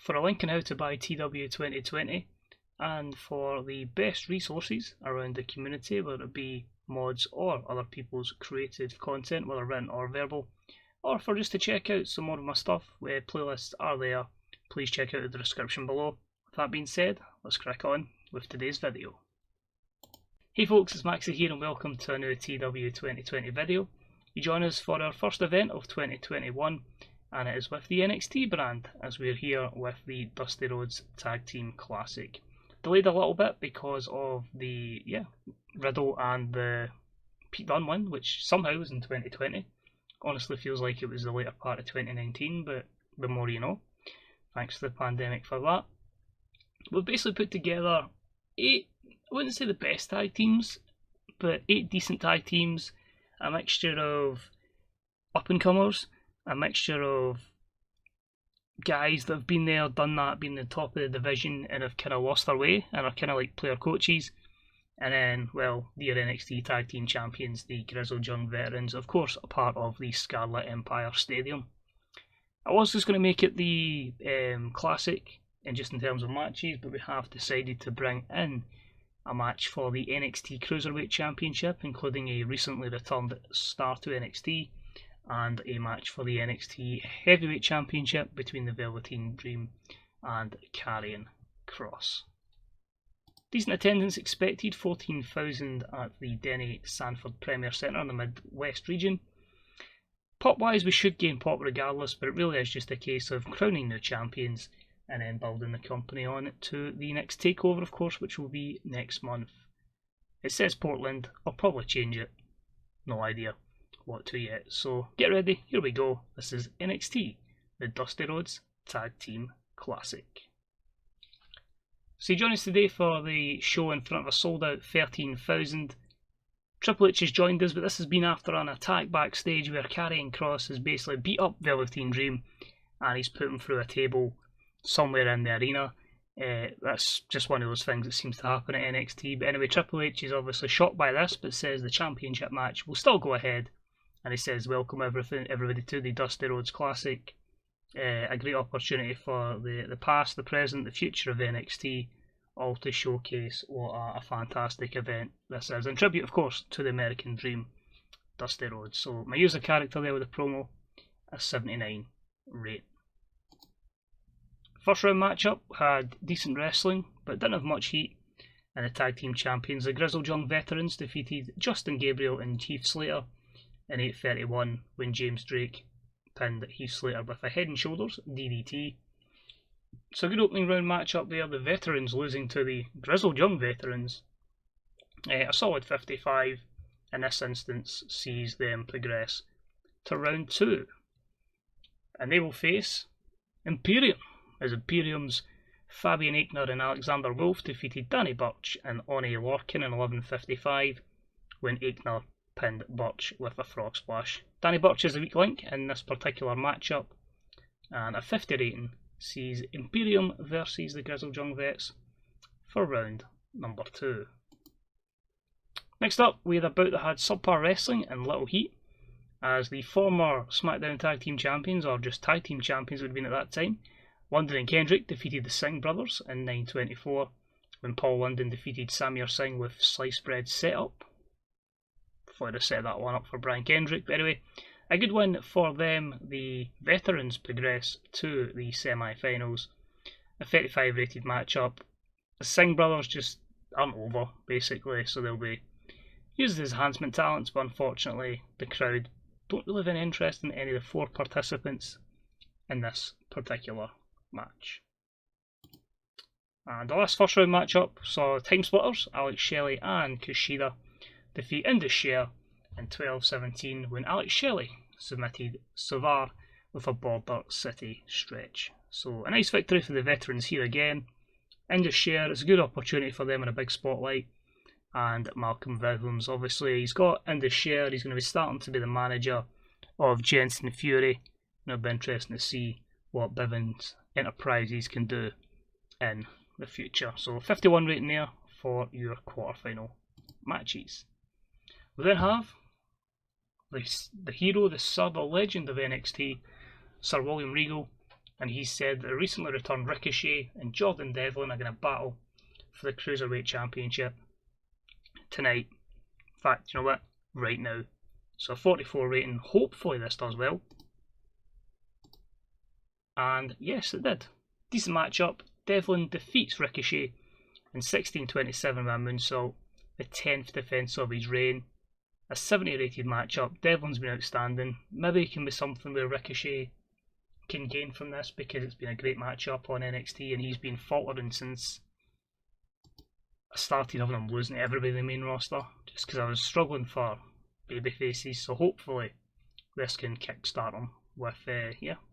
For a link on how to buy TEW2020 and for the best resources around the community, whether it be mods or other people's created content, whether written or verbal, or for just to check out some more of my stuff, where playlists are there, please check out the description below. With that being said, let's crack on with today's video. Hey folks, it's Maxie here and welcome to a new TEW2020 video. You join us for our first event of 2021 and it is with the NXT brand, as we're here with the Dusty Rhodes Tag Team Classic. Delayed a little bit because of the Riddle and the Pete Dunne win, which somehow was in 2020. Honestly feels like it was the later part of 2019, but the more you know. Thanks to the pandemic for that. We've basically put together 8, I wouldn't say the best tag teams, but 8 decent tag teams, a mixture of up-and-comers, a mixture of guys that have been there, done that, been the top of the division and have kind of lost their way and are kind of like player coaches. And then, well, the NXT Tag Team Champions, the Grizzled Young Veterans, of course, a part of the Scarlet Empire Stadium. I was just going to make it the Classic, and just in terms of matches, but we have decided to bring in a match for the NXT Cruiserweight Championship, including a recently returned star to NXT, and a match for the NXT Heavyweight Championship between the Velveteen Dream and Karrion Kross. Decent attendance expected, 14,000 at the Denny Sanford Premier Centre in the Midwest region. Pop-wise, we should gain pop regardless, but it really is just a case of crowning new champions and then building the company on to the next takeover, of course, which will be next month. It says Portland, I'll probably change it, no idea what to yet, so get ready, here we go. This is NXT, the Dusty Rhodes Tag Team Classic. So you join us today for the show in front of a sold out 13,000. Triple H has joined us, but this has been after an attack backstage where Karrion Kross has basically beat up Velveteen Dream and he's put him through a table somewhere in the arena. That's just one of those things that seems to happen at NXT. But anyway, Triple H is obviously shocked by this, but says the championship match will still go ahead. And he says, welcome everybody to the Dusty Rhodes Classic. A great opportunity for the past, the present, the future of NXT, all to showcase what a fantastic event this is. In tribute, of course, to the American Dream, Dusty Rhodes. So my user character there with the promo, a 79 rate. First round matchup had decent wrestling, but didn't have much heat. And the tag team champions, the Grizzled Young Veterans, defeated Justin Gabriel and Heath Slater in 8:31 when James Drake pinned Heath Slater with a head and shoulders DDT. So a good opening round matchup there, the Veterans losing to the Grizzled Young Veterans. A solid 55 in this instance sees them progress to round 2. And they will face Imperium, as Imperium's Fabian Aichner and Alexander Wolf defeated Danny Burch and Oney Lorcan in 11:55 when Aichner pinned Burch with a frog splash. Danny Burch is a weak link in this particular matchup, and a 50 rating sees Imperium versus the Grizzled Young Vets for round number 2. Next up, we had a bout that had subpar wrestling and little heat, as the former SmackDown Tag Team Champions, or just Tag Team Champions would have been at that time, London and Kendrick defeated the Singh brothers in 9:24 when Paul London defeated Samir Singh with sliced bread setup. Thought I'd have set that one up for Brian Kendrick, but anyway, a good win for them. The Veterans progress to the semi-finals. A 35 rated matchup. The Singh brothers just aren't over, basically, so they'll be used as enhancement talents, but unfortunately the crowd don't really have any interest in any of the 4 participants in this particular match. And the last first round matchup saw Time Splitters, Alex Shelley and Kushida defeat Indus Sher in 12:17 when Alex Shelley submitted Savar with a Border City stretch. So a nice victory for the Veterans here again. Indus Sher, it's a good opportunity for them in a big spotlight. And Malcolm Bivens, obviously he's got Indus Sher, he's going to be starting to be the manager of Jensen Fury. And it'll be interesting to see what Bivens Enterprises can do in the future. So 51 rating there for your quarterfinal matches. We then have the hero, the sir, the legend of NXT, Sir William Regal, and he said that the recently returned Ricochet and Jordan Devlin are going to battle for the Cruiserweight Championship tonight. In fact, you know what? Right now. So a 44 rating. Hopefully this does well. And yes, it did. Decent matchup. Devlin defeats Ricochet in 16:27 by moonsault, the 10th defence of his reign. A 70 rated matchup. Devlin's been outstanding. Maybe it can be something where Ricochet can gain from this, because it's been a great matchup on NXT and he's been faltering since I started having him losing to everybody in the main roster, just because I was struggling for baby faces. So hopefully this can kickstart him with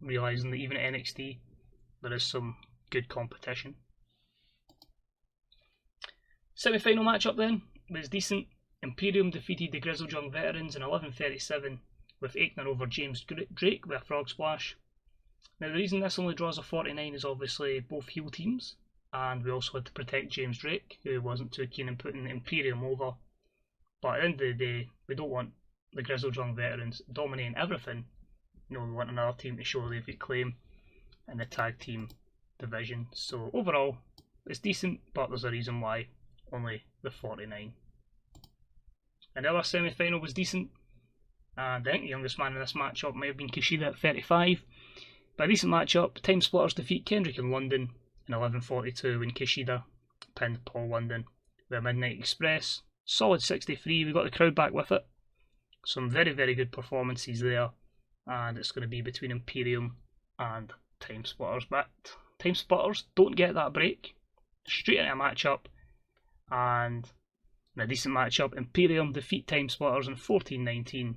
realising that even at NXT there is some good competition. Semi-final matchup then was decent. Imperium defeated the Grizzled Young Veterans in 11:37 with Aichner over James Drake with a frog splash. Now the reason this only draws a 49 is obviously both heel teams, and we also had to protect James Drake, who wasn't too keen on putting Imperium over. But at the end of the day, we don't want the Grizzled Young Veterans dominating everything. You know, we want another team to show they've got claim in the tag team division. So overall, it's decent, but there's a reason why only the 49. And the other semi-final was decent, and I think the youngest man in this matchup might have been Kushida at 35. But a decent matchup. Time Splitters defeat Kendrick and London in 11:42 when Kushida pinned Paul London with a Midnight Express. Solid 63, we got the crowd back with it. Some very, very good performances there, and it's going to be between Imperium and Time Splitters. But Time Splitters don't get that break. Straight into a matchup, and in a decent matchup, Imperium defeat Time Splitters in 14:19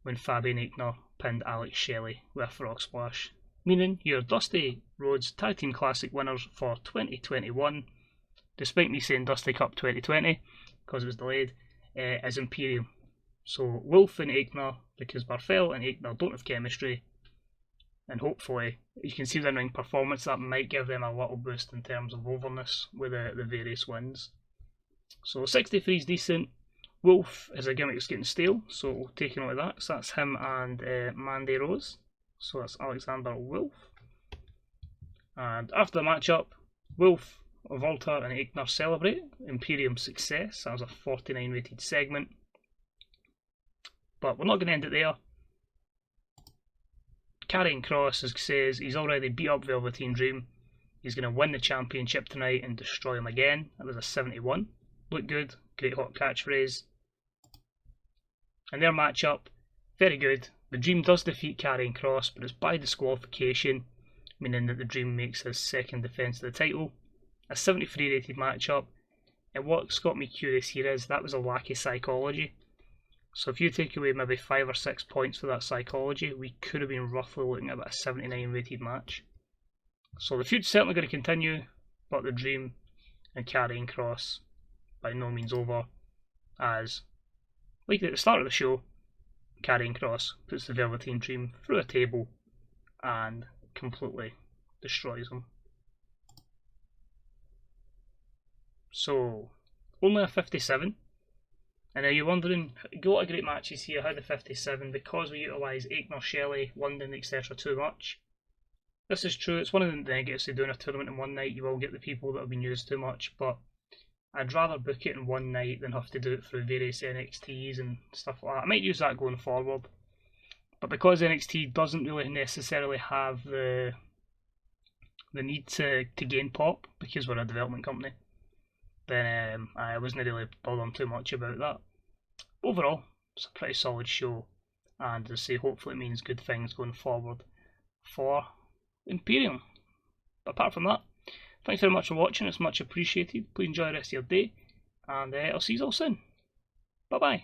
when Fabian Aichner pinned Alex Shelley with a frog splash. Meaning your Dusty Rhodes Tag Team Classic winners for 2021, despite me saying Dusty Cup 2020 because it was delayed, is Imperium. So Wolf and Aichner, because Barthel and Aichner don't have chemistry, and hopefully you can see the in-ring performance, that might give them a little boost in terms of overness with the various wins. So 63 is decent. Wolf is a gimmick that's getting stale, so we'll take a note of that. So that's him and Mandy Rose. So that's Alexander Wolf. And after the matchup, Wolf, Volta and Aichner celebrate Imperium's success. That was a 49 rated segment. But we're not going to end it there. Karrion Kross says he's already beat up Velveteen Dream. He's going to win the championship tonight and destroy him again. That was a 71. Looked good. Great hot catchphrase. And their matchup, very good. The Dream does defeat Karrion Kross, but it's by disqualification, meaning that the Dream makes his second defence of the title. A 73 rated matchup. And what's got me curious here is that was a lack of psychology. So if you take away maybe 5 or 6 points for that psychology, we could have been roughly looking at about a 79 rated match. So the feud's certainly going to continue, but the Dream and Karrion Kross by no means over, as, like at the start of the show, Karrion Kross puts the Velveteen Dream through a table and completely destroys him. So, only a 57. And now you're wondering, what a great matches here, how the 57, because we utilise Aichner, Shelley, London, etc. too much. This is true, it's one of the negatives of doing a tournament in one night. You will get the people that have been used too much, but I'd rather book it in one night than have to do it through various NXTs and stuff like that. I might use that going forward. But because NXT doesn't really necessarily have the need to gain pop, because we're a development company, then I wasn't really bothering too much about that. Overall, it's a pretty solid show, and as I say, hopefully it means good things going forward for Imperium. But apart from that, thanks very much for watching, it's much appreciated. Please enjoy the rest of your day, and I'll see you all soon. Bye bye.